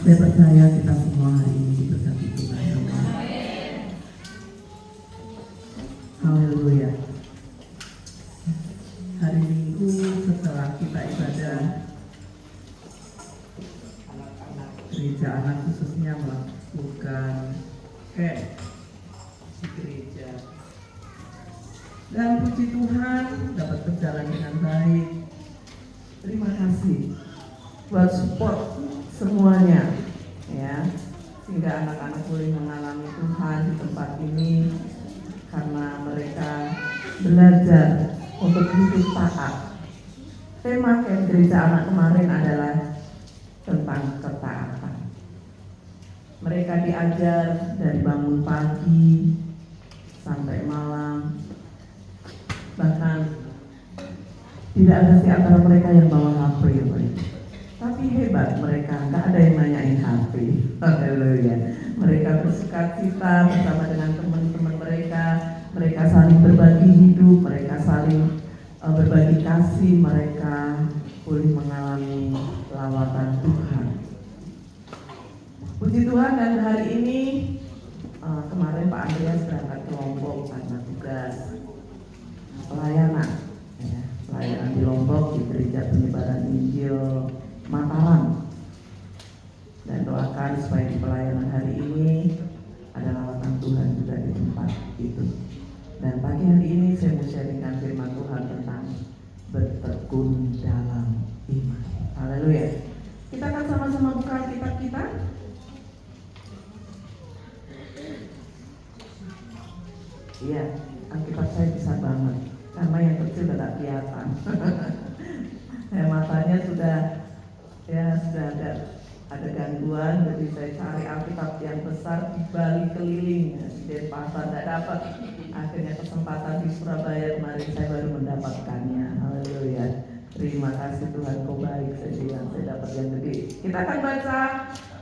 Saya percaya kita semua hari ini diberkati Tuhan. Haleluya. Hari Minggu setelah kita ibadah, gereja anak khususnya melakukan camp di gereja. Dan puji Tuhan dapat berjalan dengan baik. Terima kasih buat support semuanya, ya, sehingga anak-anak boleh mengalami Tuhan di tempat ini karena mereka belajar untuk hidup taat. Tema camp gereja anak kemarin adalah tentang ketaatan. Mereka diajar dari bangun pagi sampai malam, bahkan tidak ada di antara mereka yang bawa HP, tapi hebat mereka, nggak ada yang nanyain HP. Haleluya. Mereka bersukacita bersama dengan teman-teman mereka. Mereka saling berbagi hidup, mereka saling berbagi kasih, mereka boleh mengalami lawatan Tuhan. Puji Tuhan, dan hari ini kemarin Pak Andreas berangkat ke Lombok karena tugas pelayanan, ya, pelayanan di Lombok di Gereja Penyebaran Injil Mataram. Dan doakan supaya di pelayanan hari ini ada lawatan Tuhan juga di tempat itu. Dan pagi hari ini saya mau sharingkan firman Tuhan tentang bertekun dalam iman. Haleluya. Kita akan sama-sama buka Alkitab kita. Iya, Alkitab saya besar banget karena yang kecil tidak kelihatan. Matanya sudah ada gangguan, jadi saya cari Alkitab yang besar di Bali keliling, di Denpasar tidak dapat. Akhirnya kesempatan di Surabaya kemarin saya baru mendapatkannya. Haleluya. Terima kasih Tuhan, kau baik. Saya dapat yang gede. Kita akan baca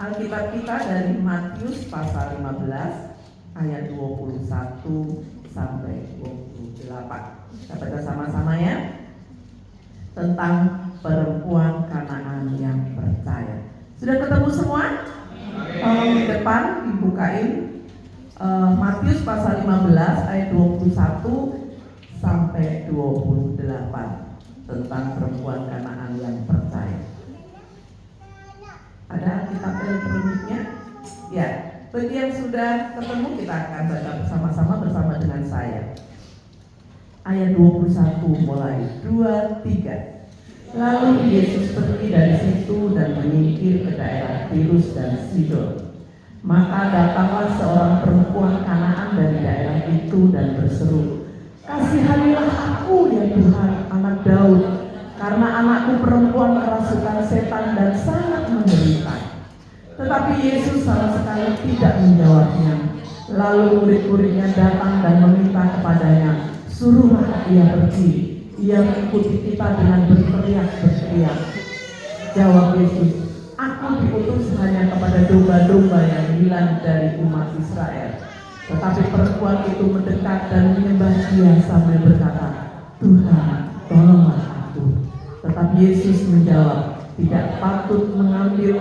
Alkitab kita dari Matius pasal 15 ayat 21 sampai 28. Kita baca sama-sama ya. Tentang perempuan Kanaan yang percaya. Sudah ketemu semua? Tolong di depan dibukain Matius pasal 15 ayat 21 sampai 28 tentang perempuan Kanaan yang percaya. Ada Alkitab elektroniknya? Ya, bagi yang sudah ketemu kita akan baca bersama-sama bersama dengan saya. Ayat 21 mulai 23. Lalu Yesus pergi dari situ dan menyingkir ke daerah Tirus dan Sidon. Maka datanglah seorang perempuan Kanaan dari daerah itu dan berseru, "Kasihanilah aku ya Tuhan, anak Daud, karena anakku perempuan kerasukan setan dan sangat menderita." Tetapi Yesus sama sekali tidak menjawabnya. Lalu murid-muridnya datang dan meminta kepadanya, "Suruhlah dia pergi." Ia mengikuti kita dengan berteriak-teriak. Jawab Yesus, "Aku diutus hanya kepada domba-domba yang hilang dari umat Israel." Tetapi perempuan itu mendekat dan menyembah Dia sambil berkata, "Tuhan, tolonglah aku." Tetapi Yesus menjawab, "Tidak patut mengambil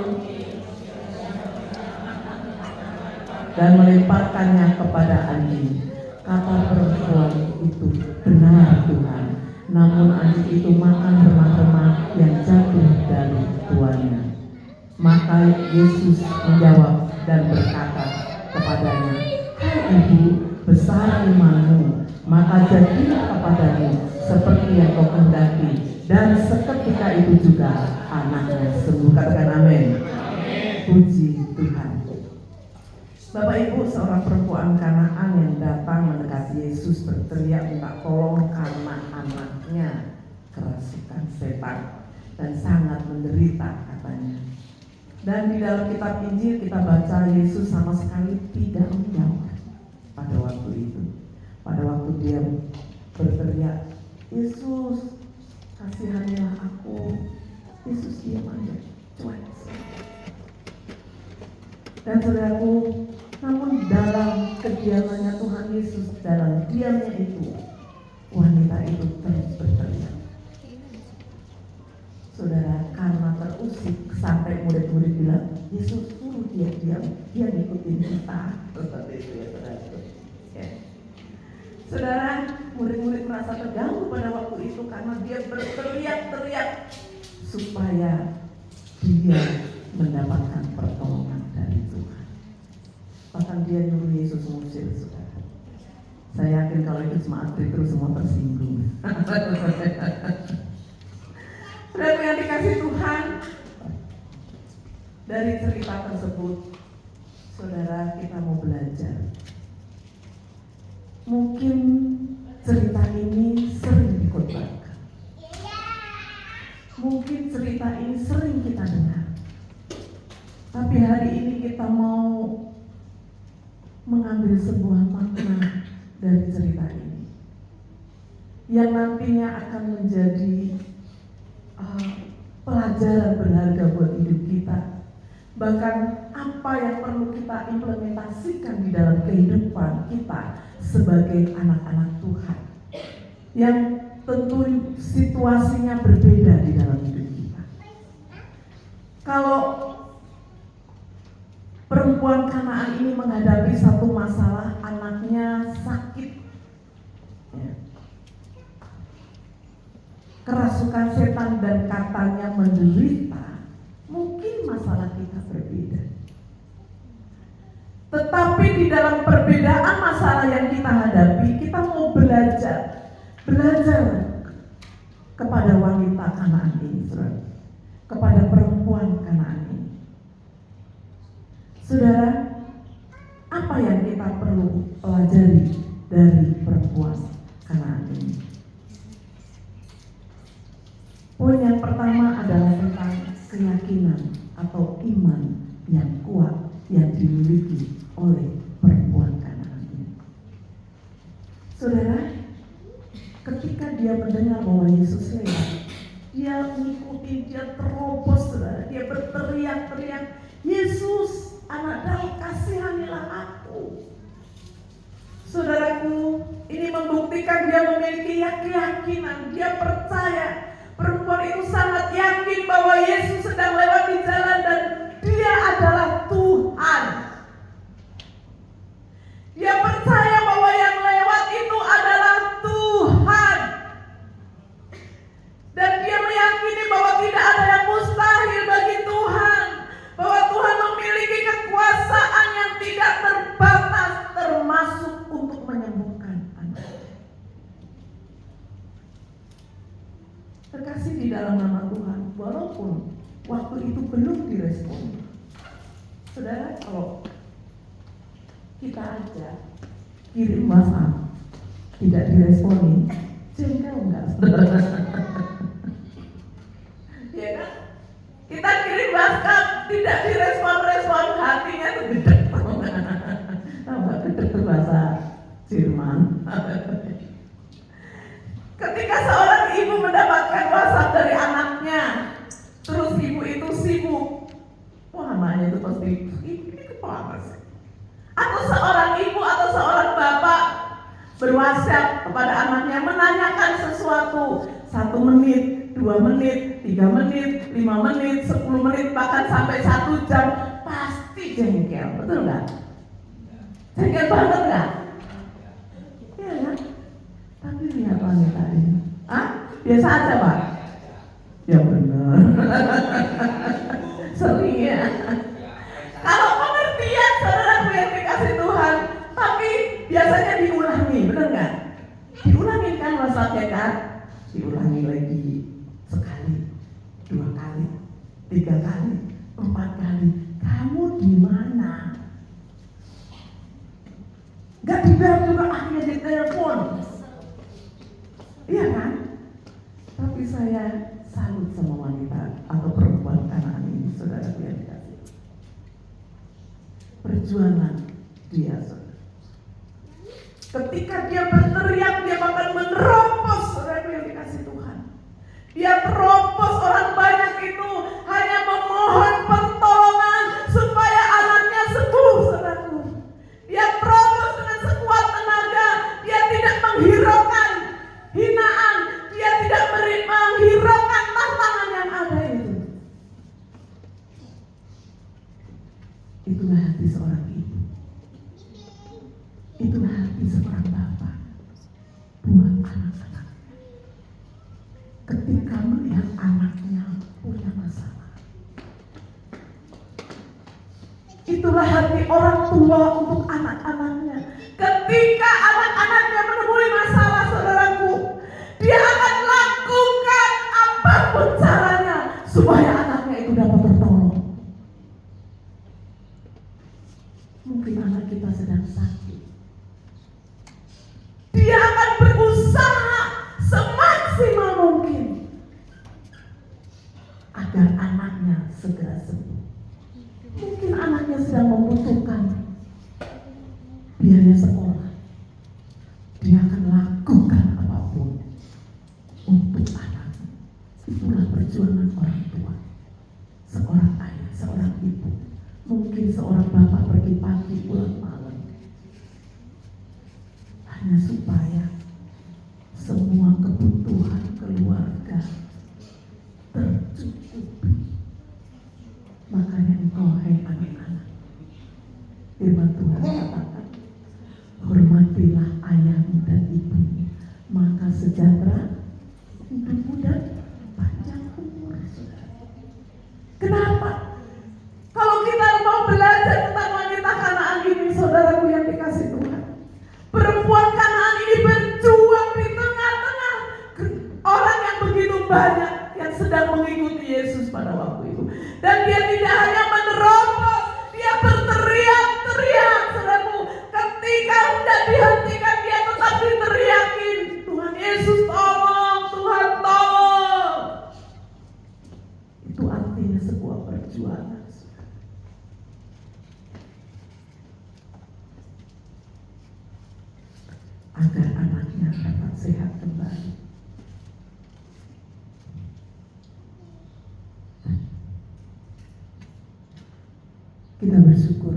dan melemparkannya kepada anjing." Kata perempuan itu, "Benar Tuhan." Namun anjing itu makan remah-remah yang jatuh dari tuannya. Maka Yesus menjawab dan berkata kepadanya, "Hai ibu, besar imanmu, maka jadilah kepadamu seperti yang kau kehendaki." Dan seketika itu juga anaknya sembuh. Katakan amin. Puji Tuhan. Bapak Ibu, seorang perempuan Kanaan yang datang mendekati Yesus berteriak minta tolong karena anaknya kerasukan setan dan sangat menderita katanya. Dan di dalam kitab Injil kita baca Yesus sama sekali tidak menjawab pada waktu itu. Pada waktu dia berteriak, "Yesus, kasihanilah aku," Yesus diam aja, cuek. Dan saudaraku, namun dalam kediamannya Tuhan Yesus, dalam diamnya itu, wanita itu terus berteriak. Saudara, karena terusik sampai murid-murid bilang, Yesus suruh dia diam, dia ngikutin kita. Seperti itu ya saudara. Ya. Saudara, murid-murid merasa terganggu pada waktu itu karena dia berteriak-teriak supaya dia mendapatkan pertolongan dari Tuhan. Bahkan dia nyuruh Yesus mengusir, saudara. Saya yakin kalau itu cuma atlet terus semua tersinggung. Saudara yang dikasih Tuhan, dari cerita tersebut, saudara, kita mau belajar. Mungkin cerita ini sering dikhotbahkan. Mungkin cerita ini sering kita dengar. Tapi hari ini kita mau mengambil sebuah makna dari cerita ini yang nantinya akan menjadi pelajaran berharga buat hidup kita. Bahkan apa yang perlu kita implementasikan di dalam kehidupan kita sebagai anak-anak Tuhan, yang tentu situasinya berbeda di dalam hidup kita. Kalau perempuan Kanaan ini menghadapi satu masalah, anaknya sakit, ya, kerasukan setan dan katanya menderita, mungkin masalah kita berbeda. Tetapi di dalam perbedaan masalah yang kita hadapi, kita mau belajar kepada wanita Kanaan ini, saudara, kepada perempuan Kanaan ini. Saudara, apa yang kita perlu pelajari dari perempuan Kanaan ini? Poin yang pertama adalah tentang keyakinan atau iman yang kuat yang dimiliki oleh perempuan Kanaan ini. Saudara, ketika dia mendengar bahwa Yesus lewat, dia mengikuti, dia terobos, saudara, dia berteriak-teriak, Yesus, anak Daud, kasihanilah aku. Saudaraku, ini membuktikan dia memiliki keyakinan, dia percaya. Perempuan itu sangat yakin bahwa Yesus sedang lewat di jalan dan dia adalah Tuhan. Dia percaya bahwa yang lewat itu adalah Tuhan. Dan dia meyakini bahwa tidak ada yang mustahil bagi Tuhan. Bahwa Tuhan memiliki kekuasaan yang tidak terbatas, termasuk untuk menyembuhkan anak. Terkasih di dalam nama Tuhan, walaupun waktu itu belum direspon. Saudara, kalau kita aja kirim WhatsApp tidak diresponi, jengkel enggak, saudara? Ya kan? Kita kirim WhatsApp tidak direspon, hatinya tuh gede. Tahu nggak gede itu bahasa Jerman? Ketika seorang ibu mendapatkan WhatsApp dari anaknya, terus ibu itu sibuk, wah anaknya itu pasti ini kepala sih. Atau seorang ibu atau seorang bapak berwhatsApp kepada anaknya menanyakan sesuatu, 1 menit, 2 menit, 3 menit, 5 menit, 10 menit, bahkan sampai 1 jam, pasti jengkel, betul nggak? Jengkel banget nggak? Iya kan? Tapi lihat wanita ini, biasa aja Pak? Ya benar. Sering ya. Kalau pengertian saudaraku yang dikasih Tuhan, tapi biasanya diulangi, benar nggak? Diulangi kan WhatsApp-nya kan? Diulangi lagi sekali, 2 kali, 3 kali, 4 kali. Kamu di mana? Gak dibayar juga, akhirnya ditelepon. Iya kan? Tapi saya salut sama wanita atau perempuan Kanaan ini, saudara yang dikasih. Perjuangan dia, saudara. Ketika dia berteriak, dia bahkan menerobos, saudara yang dikasih Tuhan. Dia terobos, orang banyak itu hanya memohon pertolongan supaya anaknya sembuh, saudaraku. Dia terobos dengan sekuat tenaga. Dia tidak menghiraukan hinaan, dia tidak menghiraukan tantangan yang ada itu. ketika melihat anaknya punya masalah. Itulah hati orang tua untuk anak-anaknya. Ketika anak-anaknya menemui masalah, saudaraku, dia akan lakukan apapun caranya supaya anaknya itu dapat tertolong. Mungkin anak kita sedang sakit. Dia akan berusaha semaksimal mungkin agar anaknya segera sembuh. Mungkin anaknya sedang membutuhkan biaya sekolah. Dia akan lakukan apapun untuk anaknya. Itulah perjuangan orang tua. Seorang ayah, seorang ibu. Mungkin seorang bapak pergi pagi pulang malam. Hanya supaya semua kebutuhan keluarga tercukupi. Makanya engkau, hai anak-anak, firman Tuhan katakan, hormatilah ayahmu dan ibumu, maka sejahtera hidupmu dan panjang umur. Kenapa? Kalau kita mau belajar tentang wanita Kanaan ini, saudaraku yang dikasih Tuhan, perempuan Kanaan ini berjuang di tengah-tengah orang yang begitu banyak yang sedang mengikuti Yesus pada waktu itu. Dan dia tidak hanya menerobos, dia berteriak-teriak, saudaraku. Ketika hendak dihentikan, dia tetap diteriakin, Tuhan Yesus tolong, Tuhan tolong. Itu artinya sebuah perjuangan. Agar anaknya dapat sehat kembali. Kita bersyukur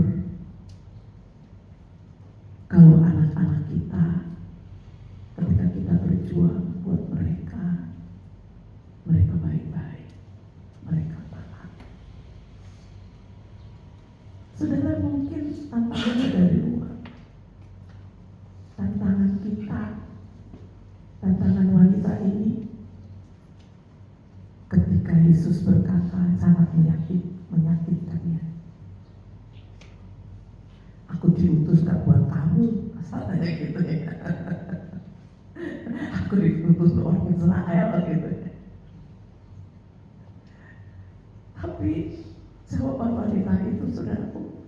kalau anak-anak kita, ketika kita berjuang buat mereka, mereka baik-baik, mereka taat. Saudara, mungkin tantangannya dari luar. Tantangan kita, tantangan wanita ini, ketika Yesus berkata sangat menyakitkannya. Aku diutus gak buat kamu, asalnya gitu ya. Aku diutus untuk orang Israel gitu ya. Tapi jawaban wanita itu, saudaraku,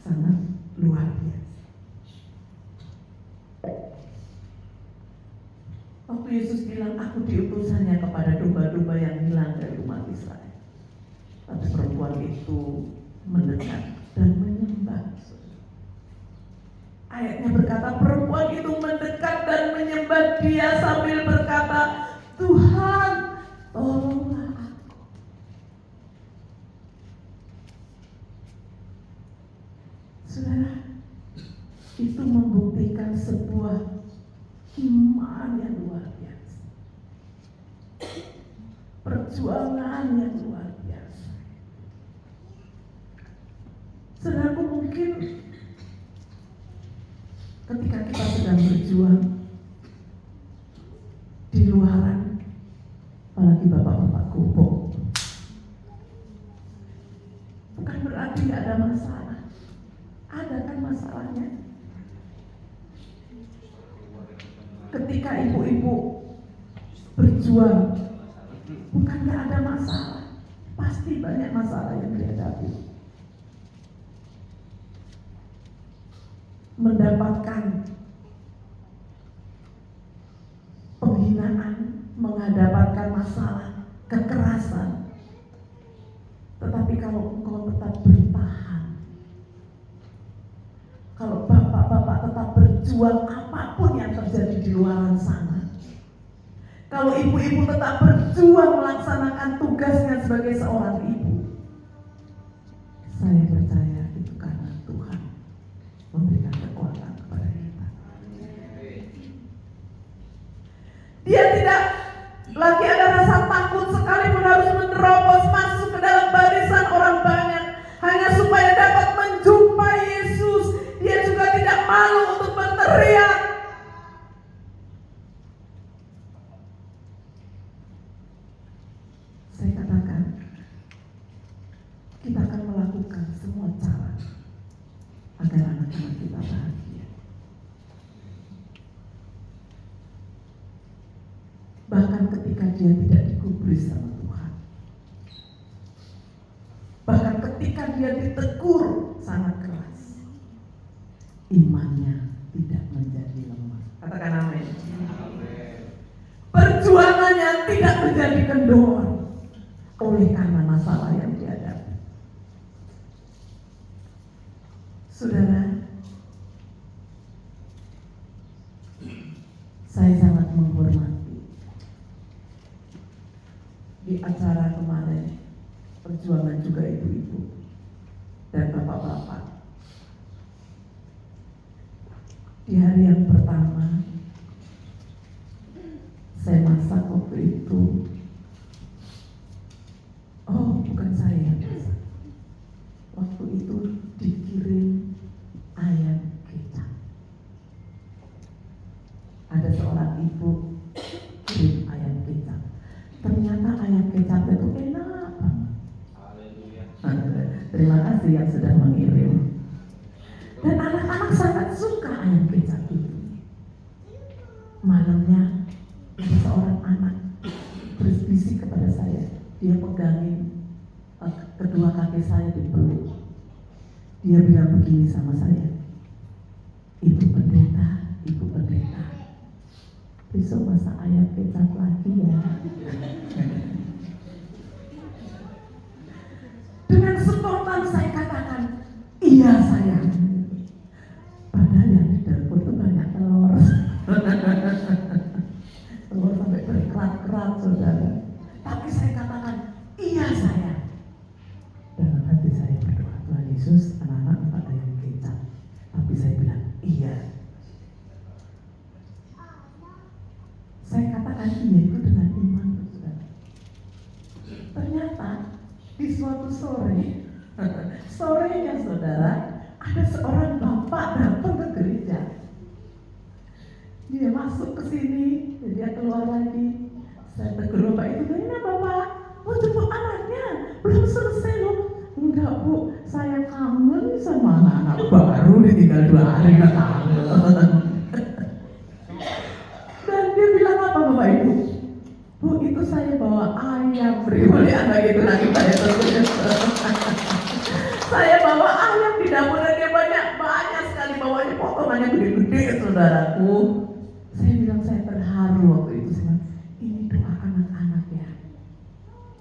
sangat luar biasa. Waktu Yesus bilang, aku diutus hanya kepada domba-domba yang hilang dari umat Israel. Tapi perempuan itu mendekat dan menyembah. Ayatnya berkata, perempuan itu mendekat dan menyembah dia sambil berkata, Tuhan, tolonglah aku. Saudara, itu membuktikan sebuah iman yang luar biasa, perjuangan yang luar biasa. Saudaraku, mungkin ketika kita sedang berjuang di luaran, apalagi bapak-bapak gubuk, bukan berarti gak ada masalah. Ada kan masalahnya. Ketika ibu-ibu berjuang, bukan gak ada masalah, pasti banyak masalah yang dihadapi. Mendapatkan penghinaan, mendapatkan masalah, kekerasan. Tetapi kalau engkau tetap bertahan, kalau bapak-bapak tetap berjuang apapun yang terjadi di luar sana, kalau ibu-ibu tetap berjuang melaksanakan tugasnya sebagai seorang ibu, saya percaya itu karena Tuhan memberikan kekuatan kepada kita. Dia tidak lagi ada rasa takut sekalipun harus menerobos masuk ke dalam barisan orang banyak hanya supaya dapat menjumpai Yesus. Dia juga tidak malu untuk berteriak. Saya katakan, kita akan melakukan semua cara agar anak-anak kita bahagia. Bahkan ketika dia tidak digubris sama Tuhan, bahkan ketika dia ditegur sangat keras, imannya tidak menjadi lemah. Katakan amin. Perjuangannya tidak menjadi kendor oleh karena masalah yang dihadapi. Saudara, saya sangat menghormati di acara kemarin perjuangan juga ibu-ibu dan bapak-bapak. Di hari yang pertama saya masak waktu itu. Oh, bukan saya yang masak. Waktu itu dikirim ayam kecap. Ada seorang ibu kirim ayam kecap. Ternyata ayam kecap itu enak banget. Terima kasih yang sudah mengirim. Dan anak-anak sangat suka ayam kecap itu. Malamnya ada seorang anak berbisik kepada saya. Dia pegangin kedua kaki saya di peluk. Dia bilang begini sama saya, Ibu pendeta, besok masak ayam kecap lagi ya. Dengan spontan saya katakan, iya sayang. Padahal yang di dapur itu banyak telur. Telur sampai berkerak-kerak, saudara. Tapi saya katakan, iya sayang. Dalam hati saya berdoa, Tuhan Yesus, anak-anak minta ayam kecap. Tapi saya bilang, iya. Saya katakan iya itu dengan iman, saudara. Ternyata di suatu sorenya saudara, ada seorang bapak datang ke gereja. Dia masuk ke sini, dia keluar lagi. Saya tegur bapak itu, "Gimana bapak? Mau jemput anaknya? Belum selesai loh." "Enggak bu, saya kangen sama anak-anak baru, ditinggal 2 hari gak kangen." Dan dia bilang apa bapak ibu? "Bu, itu saya bawa ayam." Beri anak itu lagi saya terus. Saya bawa ayam di dapur dan dia banyak sekali bawanya, potongannya gede-gede, saudaraku. Saya bilang saya terharu waktu itu. Saya bilang, ini doa anak-anak ya,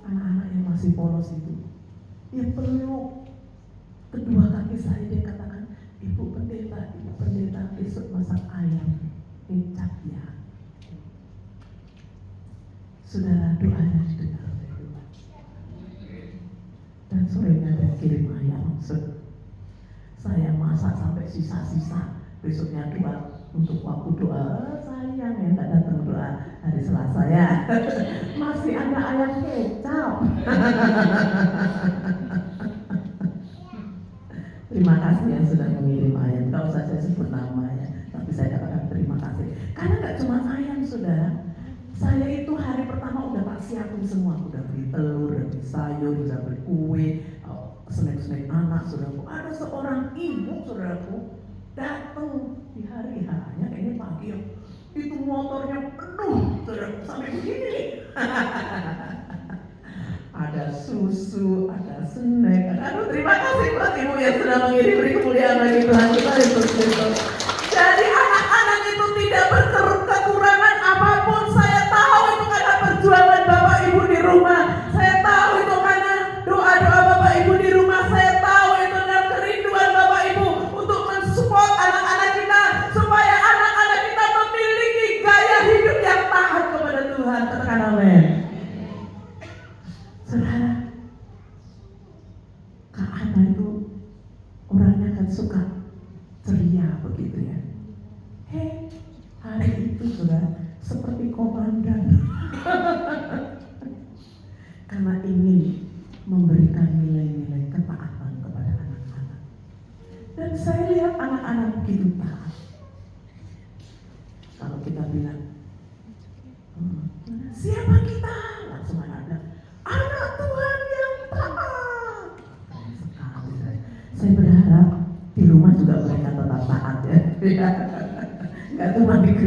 anak-anak yang masih polos itu. Dia peluk kedua kaki saya, dia katakan, Ibu pendeta, besok masak ayam kecap ya." Saudara, doanya didengar. Dan sorenya dia kirim ayam. Saya masak sampai sisa-sisa. Besoknya doa untuk waktu doa, sayang ya nggak datang doa hari Selasa ya. Masih ada ayam kecap. Terima kasih yang sudah mengirim ayam. Tidak usah saya sebut namanya, tapi saya katakan terima kasih. Karena nggak cuma ayam, saudara. Saya itu hari pertama udah tak siapin semua, udah beli telur, udah beli sayur, udah beli kue, snack-snack anak, saudaraku. Ada seorang ibu, saudaraku, datang di hari hanya kayaknya pagi, itu motornya penuh, saudaraku, sampai begini. Ada susu, ada snack, aduh terima kasih buat ibu yang sudah mengirim, beri kemuliaan bagi Tuhan kita Yesus Kristus. Jadi anak-anak itu tidak kekurangan apapun. Saya tahu itu karena perjuangan Bapak Ibu di rumah. Saya tahu itu karena doa-doa Bapak Ibu di rumah. Saya tahu itu adalah kerinduan Bapak Ibu untuk mensupport anak-anak kita supaya anak-anak kita memiliki gaya hidup yang taat kepada Tuhan. Katakan amin. Saudara, Kak Ana itu orangnya kan suka ceria begitu.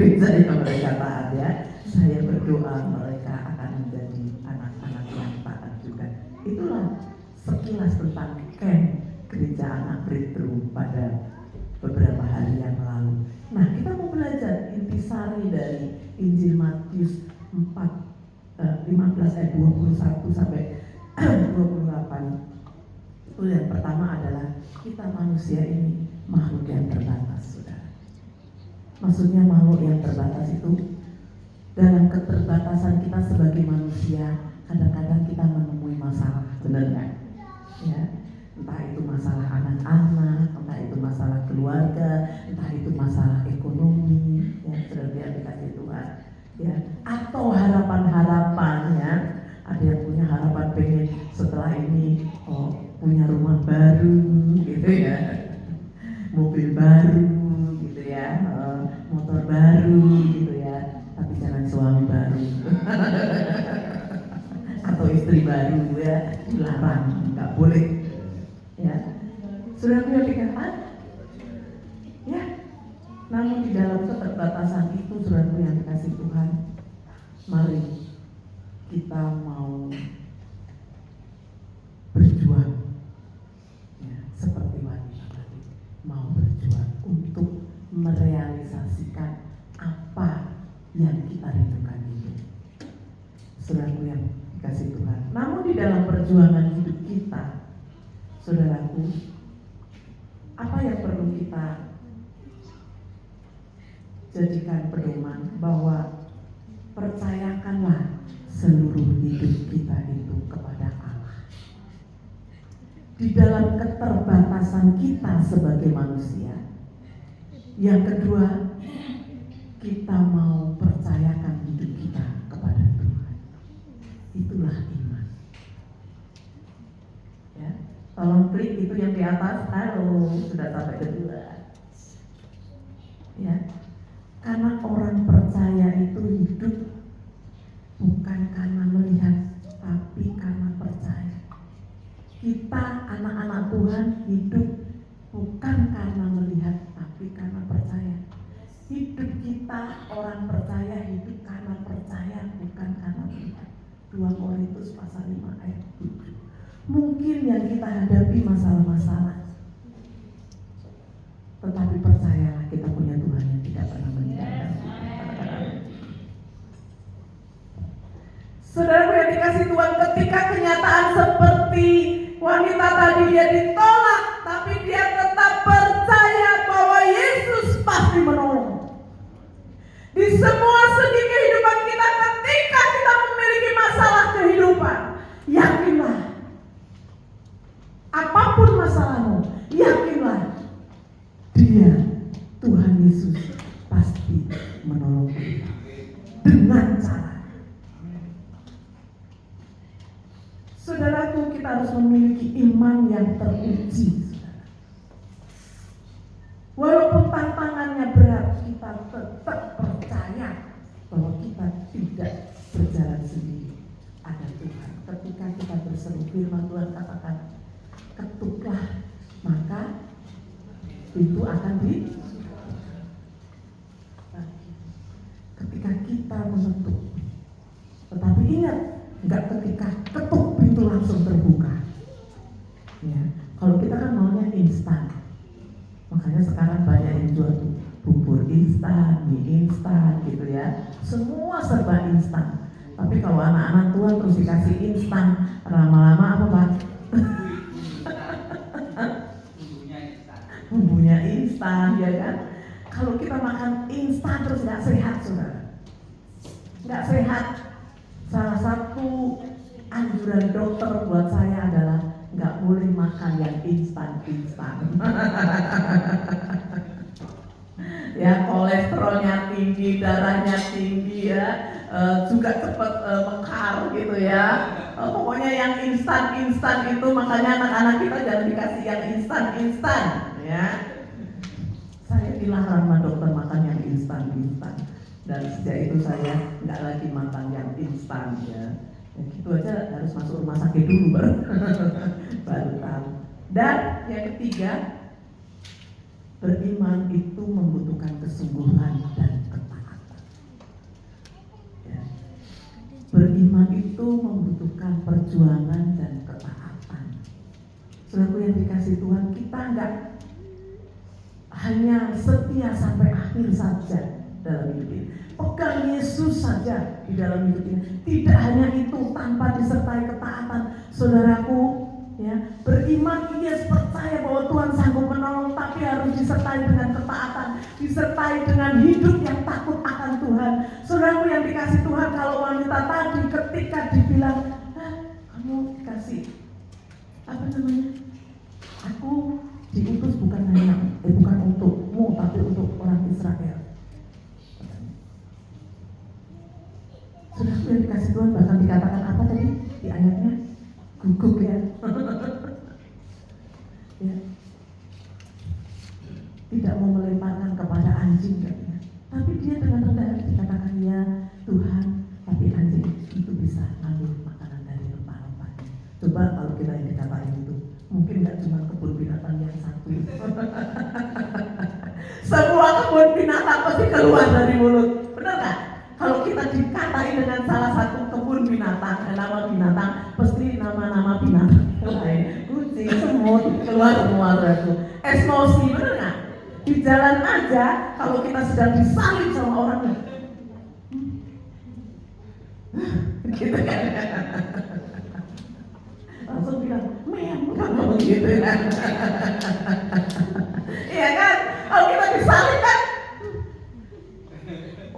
gereja yang mereka taat ya. Saya berdoa mereka akan menjadi anak-anak yang taat juga. Itulah sekilas tentang camp gereja anak Breakthrough pada beberapa hari yang lalu. Nah, kita mau belajar intisari dari Injil Matius 15 ayat 21 sampai 28. Itu yang pertama adalah kita manusia ini makhluk yang terbatas, saudara. Maksudnya makhluk yang terbatas itu dalam keterbatasan kita sebagai manusia, kadang-kadang kita menemui masalah, benar nggak? Ya, entah itu masalah anak-anak, entah itu masalah keluarga, entah itu masalah ekonomi, yang sudah dikasih Tuhan, ya, atau harapan-harapan ya. Ada yang punya harapan pengen setelah ini punya rumah baru, gitu ya, mobil baru, gitu ya, motor baru, gitu ya, tapi jangan suami baru atau istri baru ya, dilarang, nggak boleh. Ya, sudah punya pikiran, ya. Namun di dalam keterbatasan itu, saudara yang dikasih Tuhan, mari kita mau berjuang, ya, seperti wanita tadi, mau berjuang untuk merealisasikan apa yang kita rindukan itu, saudara yang dikasih Tuhan. Namun di dalam perjuangan hidup kita, saudaraku, apa yang perlu kita jadikan pedoman? Bahwa percayakanlah seluruh hidup kita itu kepada Allah. Di dalam keterbatasan kita sebagai manusia. Yang kedua, kita mau percayakan hidup kita kepada Tuhan. Itulah iman. Ya. Tolong klik itu yang di atas. Halo, sudah sampai kedua. Ya, karena orang percaya itu hidup bukan karena melihat, tapi karena percaya. Kita anak-anak Tuhan hidup bukan karena melihat, tapi karena percaya. Hidup kita orang percaya hidup karena percaya, bukan karena melihat. 2 Korintus pasal 5 ayat 7. Mungkin yang kita hadapi masalah-masalah, tetapi percayalah kita punya Tuhan yang tidak pernah meninggalkan. Saudara yang dikasih Tuhan, ketika kenyataan seperti wanita tadi, dia ditolak, tapi dia tetap percaya bahwa Yesus pasti menolong. Di semua segi kehidupan kita, ketika kita memiliki masalah kehidupan, yakinlah, apapun masalahmu, yakinlah, Dia, Tuhan Yesus pasti menolong kita dengan cara. Saudaraku, kita harus memiliki iman yang teruji, saudara. Walaupun tantangannya berat, kita tetap percaya bahwa kita tidak berjalan sendiri. Ada Tuhan. Ketika kita berseru, firman Tuhan katakan, ketuklah, maka pintu akan ketika kita mengetuk. Tetapi ingat, enggak ketika ketuk pintu langsung terbuka. Ya, kalau kita kan maunya instan. Makanya sekarang banyak yang jual bubur instan, mie instan gitu ya. Semua serba instan. Tapi kalau anak-anak Tuhan terus dikasih instan, lama-lama apa Pak? Bumbunya instan, ya kan? Kalau kita makan instan terus nggak sehat, saudara. Nggak sehat. Salah satu anjuran dokter buat saya adalah nggak boleh makan yang instan. Ya, kolesterolnya tinggi, darahnya tinggi ya, juga cepat mekar gitu ya. Pokoknya yang instan itu, makanya anak-anak kita jangan dikasih yang instan ya. Saya dilarang sama dokter makan yang instan. Dan sejak itu saya nggak lagi makan yang instan ya. Gitu aja harus masuk rumah sakit dulu baru tahu. Dan yang ketiga, beriman itu membutuhkan kesungguhan dan ketaatan. itu membutuhkan perjuangan dan ketaatan. Saudaraku yang dikasih Tuhan, kita enggak hanya setia sampai akhir saja dalam hidup ini. Pegang Yesus saja di dalam hidup ini. Tidak hanya itu, tanpa disertai ketaatan, saudaraku, ya, beriman, yes, percaya bahwa Tuhan sanggup menolong, tapi harus disertai dengan ketaatan, disertai dengan hidup yang takut akan Tuhan. Saudaraku yang dikasih Tuhan, kalau wanita tadi ketika dibilang, kamu dikasih apa namanya? Aku diutus bukan untukmu, tapi untuk orang Israel. Saudaraku yang dikasih Tuhan, bahkan dikatakan apa tadi di ayatnya? Gugup ya. Ya. Tidak mau melemparkan kepada anjing katanya. Tapi dia dengan rendah hati dikatakan, ya Tuhan, tapi anjing itu bisa ngambil makanan dari rempah-rempahnya. Coba kalau kita yang dikatain itu, mungkin nggak cuma kebun binatang yang satu. Semua kebun binatang pasti keluar dari mulut. Benar nggak? Kalau kita dikatain dengan salah satu kebun binatang, nama binatang, pasti nama-nama binatang lain, kucing, semut, keluar semua itu. Emosi, benar nggak? Di jalan aja, kalau kita sedang disalib sama orangnya, gitu kan? Langsung bilang, kamu gitu kan? Iya kan? Kalau kita disalib kan,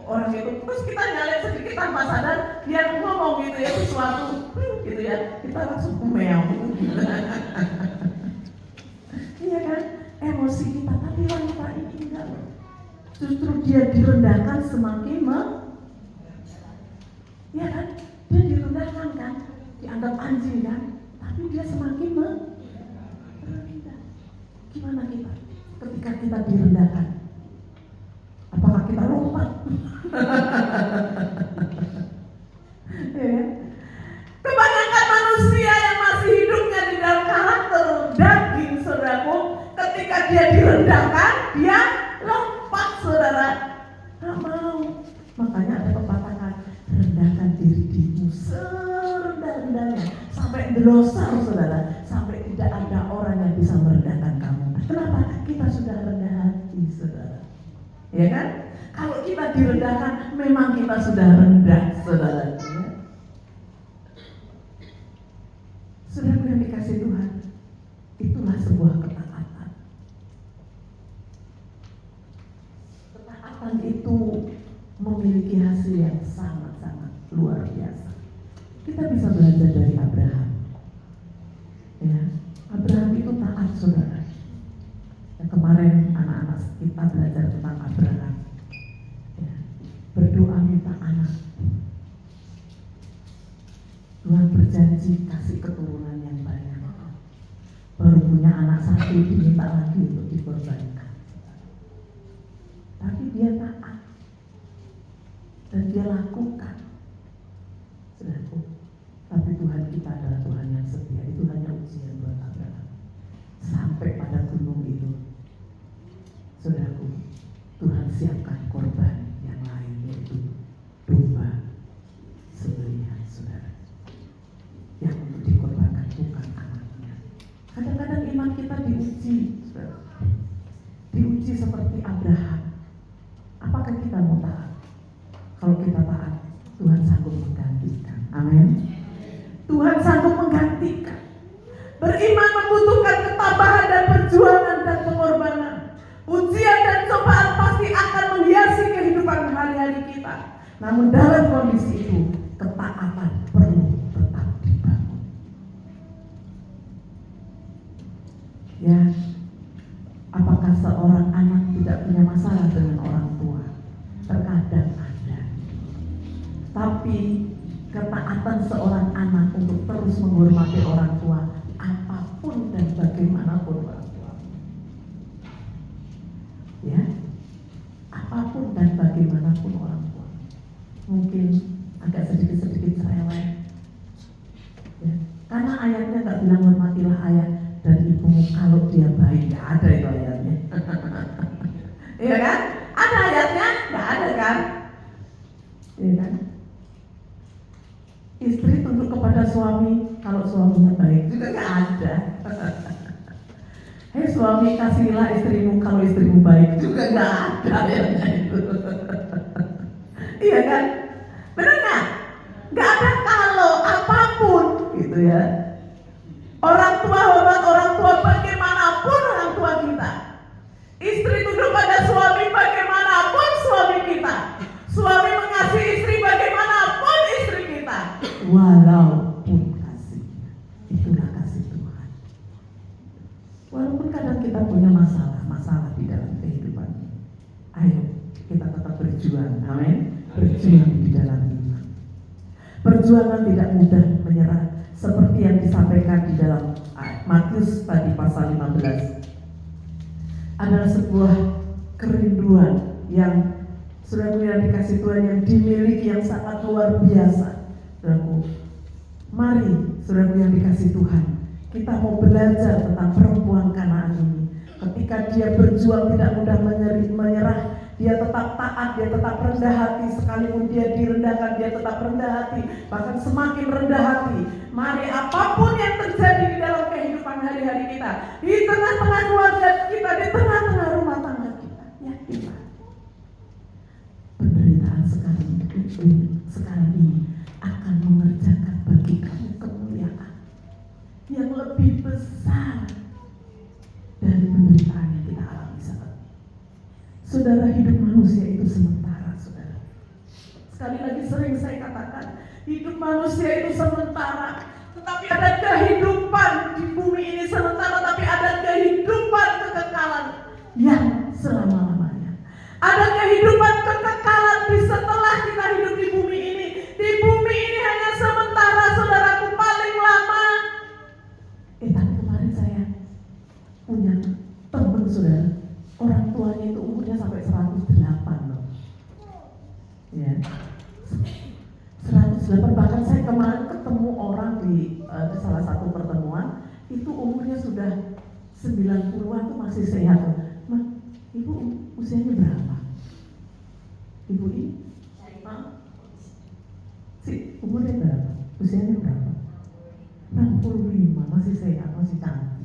orang itu, terus kita nyalip sedikit tanpa sadar, dia ngomong gitu ya, sesuatu gitu ya, kita langsung gitu. Iya kan? Emosi kita, tapi wanita ini enggak. Justru dia direndahkan semakin ya kan? Dia direndahkan kan? Dianggap anjing kan? Tapi dia semakin merendah. Gimana kita? Ketika kita direndahkan, apakah kita lompat? Ya. Kebanyakan manusia yang masih hidupnya di dalam karakter daging, saudaraku, ketika dia direndahkan, dia lompat, saudara. Gak mau. Makanya ada pepatah, rendahkan dirimu serendah-rendahnya sampai delosar, saudara, sampai tidak ada orang yang bisa merendahkan kamu. Kenapa? Kita sudah rendah hati, saudara. Ya kan? Kalau kita direndahkan, memang kita sudah rendah, saudara. Ya? Saudara yang dikasih Tuhan, itulah sebuah ketaatan. Ketaatan itu memiliki hasil yang sangat-sangat luar biasa. Kita bisa belajar dari Abraham. Ya, Abraham itu taat, saudara. Yang kemarin anak-anak kita belajar tentang Abraham. Ya, berdoa minta anak. Tuhan berjanji kasih keturunan yang banyak. Baru punya anak satu diminta lagi untuk dikorbankan. Tapi dia taat dan dia lakukan. Saudaraku, tapi Tuhan kita adalah Tuhan yang setia. Itu hanya ujian buat Abraham. Sampai pada gunung itu, saudaraku, Tuhan siapkan korban yang lain, yaitu domba sembelihan, saudara, yang untuk dikorbankan bukan anaknya. Kadang-kadang iman kita diuji, saudara. Diuji seperti Abraham. Apakah kita mau taat? Kalau kita taat, Tuhan sanggup menggantikan. Amin. Tuhan sanggup menggantikan. Beriman membutuhkan ketabahan dan perjuangan dan pengorbanan. Ujian dan cobaan pasti akan menghiasi kehidupan hari-hari kita. Namun dalam kondisi itu, ketaatan perlu tetap dibangun. Ya, apakah seorang anak tidak punya masalah dengan orang tua? Terkadang ada. Tapi ketaatan seorang anak untuk terus menghormati orang tua, apapun dan bagaimanapun orang tua. Ya, apapun dan bagaimanapun orang tua. Mungkin agak sedikit-sedikit cerewet. Ya, karena ayatnya nggak bilang hormatilah ayah dan ibumu kalau dia baik. Nggak ada itu ayatnya. Iya kan? Ada ayatnya? Nggak ada kan? Iya kan? istri tunduk kepada suami kalau suaminya baik, juga nggak ada. Hei suami, kasihilah istrimu kalau istrimu baik, juga nggak ada ya itu. Iya kan? Benar nggak? Nggak ada kalau apapun gitu ya. Orang tua hormat orang tua bagaimanapun orang tua kita. Istri tunduk pada suami bagaimanapun suami kita. Suami mengasihi istri bagaimanapun istri kita. Walaupun kasihnya, itulah kasih Tuhan. Walaupun kadang kita punya masalah di dalam kehidupan, ayo kita tetap berjuang, amin. Berjuang di dalam iman. Perjuangan tidak mudah menyerah, seperti yang disampaikan di dalam Matius tadi pasal 15. Adalah sebuah kerinduan yang saudaraku yang dikasih Tuhan, yang dimiliki, yang sangat luar biasa. Saudaraku, mari saudaraku yang dikasih Tuhan, kita mau belajar tentang perempuan Kanaan ini. Ketika dia berjuang tidak mudah menyerah, dia tetap taat, dia tetap rendah hati. Sekalipun dia direndahkan, dia tetap rendah hati, bahkan semakin rendah hati. Mari apapun yang terjadi di dalam kehidupan hari-hari kita, di tengah-tengah keluarga kita, di tengah-tengah rumah tangga kita, yakinlah penderitaan sekarang ini akan mengerjakan bagi kamu kemuliaan yang lebih besar dari penderitaan yang kita alami saat ini. Saudara, hidup manusia itu sementara, saudara. Sekali lagi sering saya katakan, hidup manusia itu sementara, tetapi ada kehidupan di bumi ini sementara, tapi ada kehidupan kekekalan yang selama-lamanya. Ada kehidupan kekekalan di setelah kita hidup di bumi ini. Di bumi ini hanya sementara, saudaraku, paling lama. Tapi kemarin saya punya teman, saudara, orang tuanya itu umurnya sampai 108 loh. Ya. 108, bahkan saya kemarin ketemu orang di salah satu pertemuan, itu umurnya sudah 90-an tuh masih sehat. Ma, ibu usianya berapa? Ibu ini? Umurnya berapa? Usianya berapa? 65, masih sehat, masih cantik.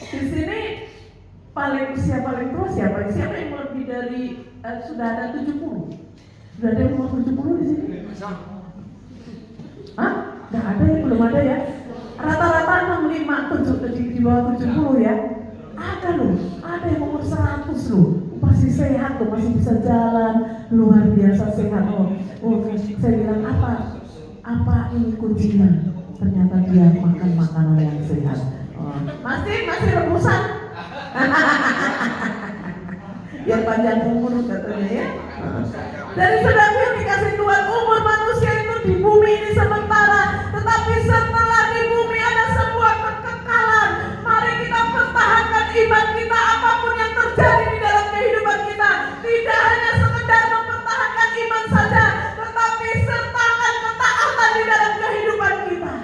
Di sini usia paling tua siapa? Siapa yang lebih dari sudah ada 70? Sudah ada yang umur 70 di sini? Hah? Nggak ada ya? Belum ada ya? Rata-rata 65, 7, di bawah 70 ya? Ada loh, ada yang umur 100 loh, masih sehat loh, masih bisa jalan, luar biasa sehat loh. Saya bilang apa ini kuncinya? Ternyata dia makan makanan yang sehat. Masih rebusan. Yang panjang umur katanya ya. Dari saudara yang dikasih Tuhan, umur manusia itu di bumi ini sementara, tetapi setelah di bumi ada sebuah kekekalan. Mari kita pertahankan iman kita apapun yang terjadi di dalam kehidupan kita. Tidak hanya sekedar mempertahankan iman saja, tetapi sertakan ketaatan di dalam kehidupan kita.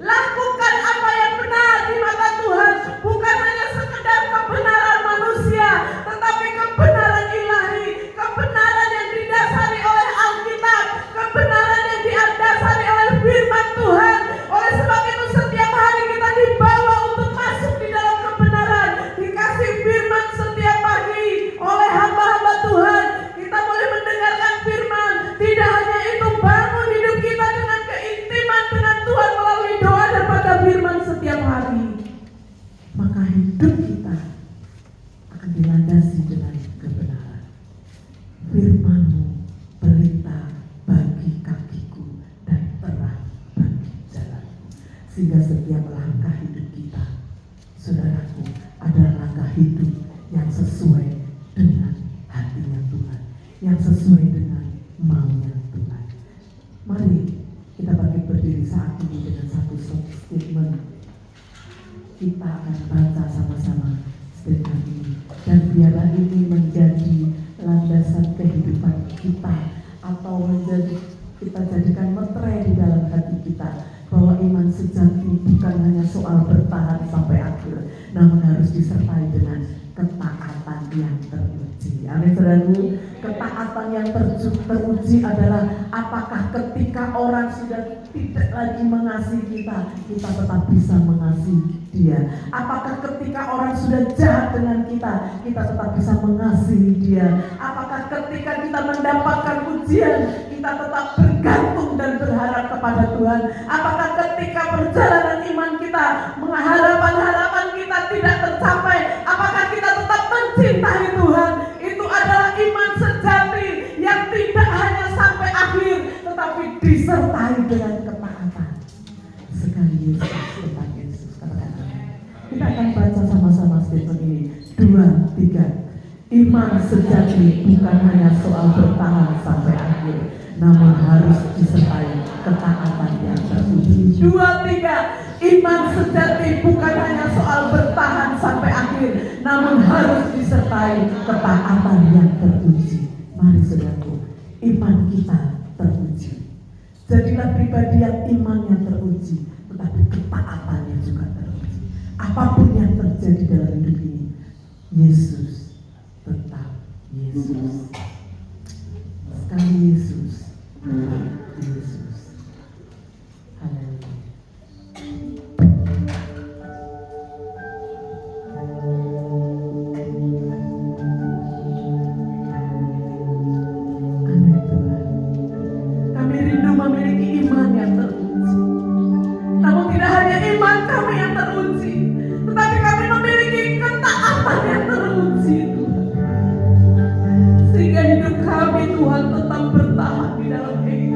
Lakukan apa yang benar di mata Tuhan, bukan hanya sekedar kebenaran manusia, tetapi kebenaran ilahi, kebenaran yang didasari oleh Alkitab, kebenaran yang didasari oleh firman Tuhan. Oleh sebab itu setiap hari kita dibawa untuk masuk di dalam kebenaran, dikasih firman setiap pagi oleh hamba-hamba Tuhan. Kita boleh mendengarkan firman, tidak hanya itu, bangun hidup kita dengan keintiman dengan Tuhan melalui doa dan baca firman setiap hari. Maka hidup kita akan dilandasi dengan kebenaran. Firman-Mu pelita bagi kakiku dan terang bagi jalanku. Sehingga setiap langkah hidup kita, saudaraku, adalah langkah hidup yang sesuai dengan hatinya Tuhan, yang sesuai dengan maunya Tuhan. Mari kita bangkit berdiri saat ini dengan satu statement. Kita akan baca sama-sama statement ini, dan biarlah ini menjadi landasan kehidupan kita, atau kita jadikan meterai di dalam hati kita, bahwa iman sejati bukan hanya soal bertahan sampai akhir, namun harus disertai dengan ketaatan yang teruji. Amin saudaraku. Ketaatan yang teruji adalah apakah ketika orang sudah tidak lagi mengasihi kita, kita tetap bisa mengasihi dia. Apakah ketika orang sudah jahat dengan kita, kita tetap bisa mengasihi dia. Apakah ketika kita mendapatkan ujian, kita tetap bergantung dan berharap kepada Tuhan. Apakah ketika perjalanan iman kita, harapan-harapan kita tidak tercapai, apakah kita tetap mencintai Tuhan? Itu adalah iman sejati yang tidak hanya sampai akhir, tetapi disertai dengan ketaatan. Sekali Yesus, tetap Yesus. Katakan amin. Kita akan baca sama-sama statement ini. 2, 3. Iman sejati bukan hanya soal bertahan sampai akhir, namun harus disertai ketaatan yang teruji. 2, 3. Iman sejati bukan hanya soal bertahan sampai akhir, namun harus disertai ketaatan yang teruji. Mari saudaraku, iman kita teruji. Jadilah pribadi yang imannya teruji, tetapi ketaatannya juga teruji. Apapun yang terjadi dalam hidup ini, Yesus tetap Yesus. Sekali Yesus, Yesus. Haleluya. Amin Tuhan. Kami rindu memiliki iman yang teruji. Namun tidak hanya iman kami yang teruji, tetapi kami memiliki ketaatan yang teruji, Tuhan. Sehingga hidup kami Tuhan tetap bertahan di dalam kehidupan.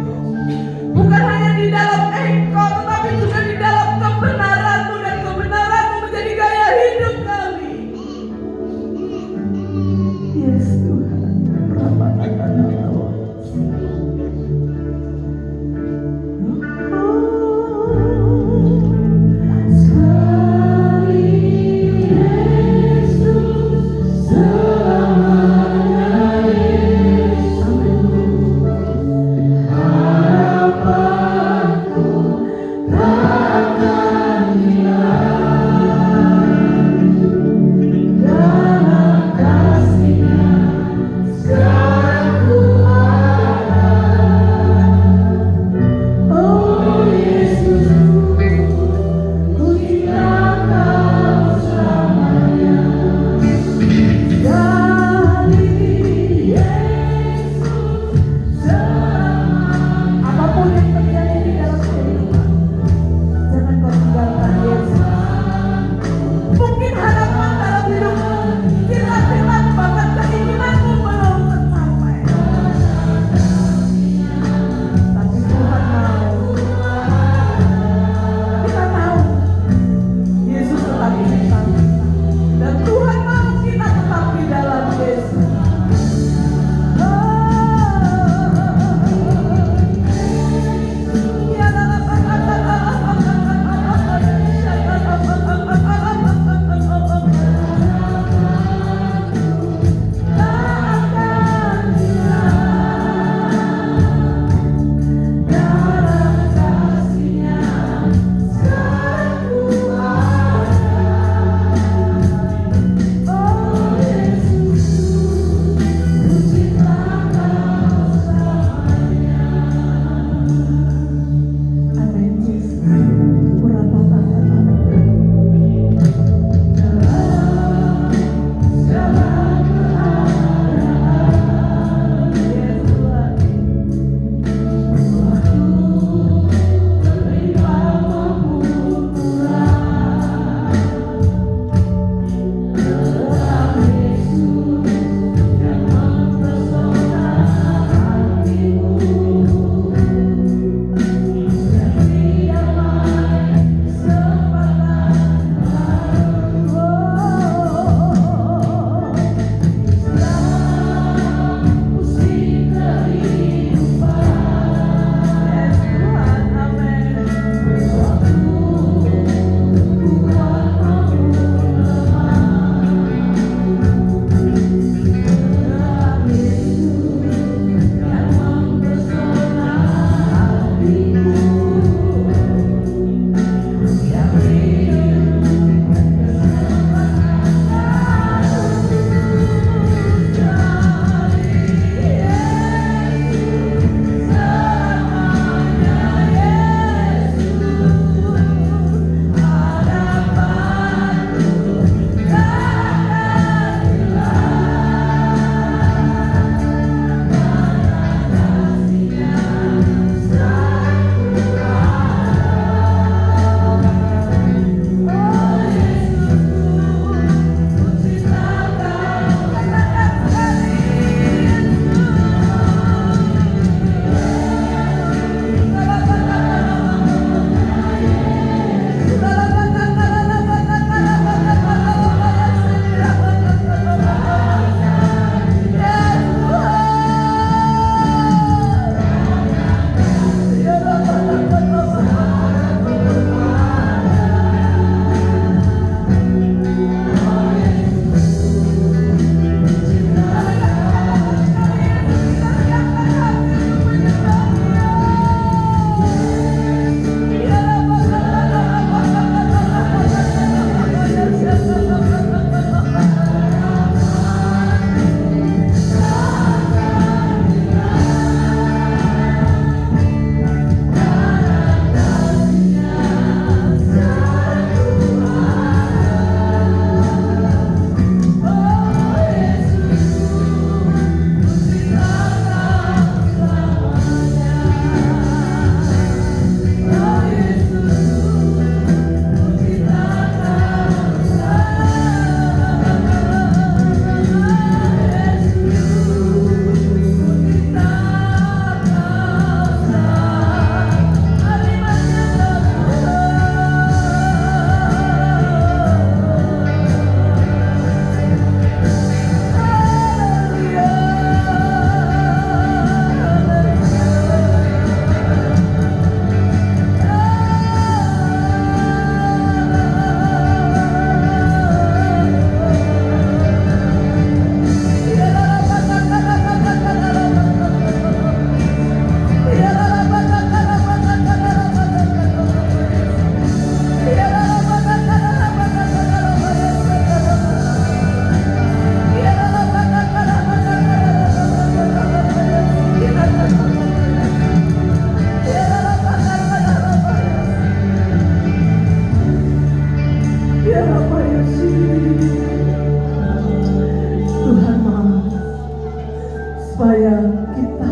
kita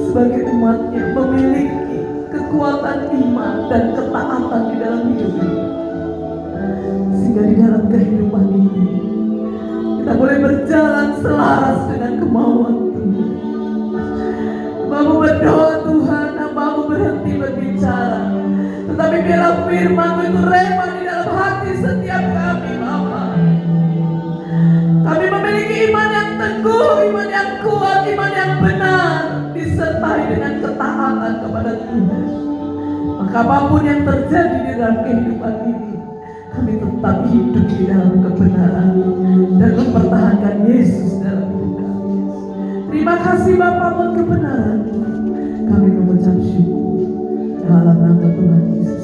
sebagai umatnya memiliki kekuatan iman dan ketaatan di dalam hidup ini, sehingga di dalam kehidupan ini kita boleh berjalan selaras dengan kemauan Tuhan. Hambamu berdoa Tuhan, hambamu berhenti berbicara, tetapi biarlah firman-Mu itu rema di dalam hati setiap kami Bapa. Kami memiliki iman yang teguh, iman yang kuat, iman yang benar, disertai dengan ketaatan kepada Tuhan. Maka apapun yang terjadi di dalam kehidupan ini, kami tetap hidup di dalam kebenaran dan mempertahankan Yesus dalam hidup kami. Terima kasih Bapa buat kebenaran. Kami mengucap syukur dalam nama Tuhan Yesus.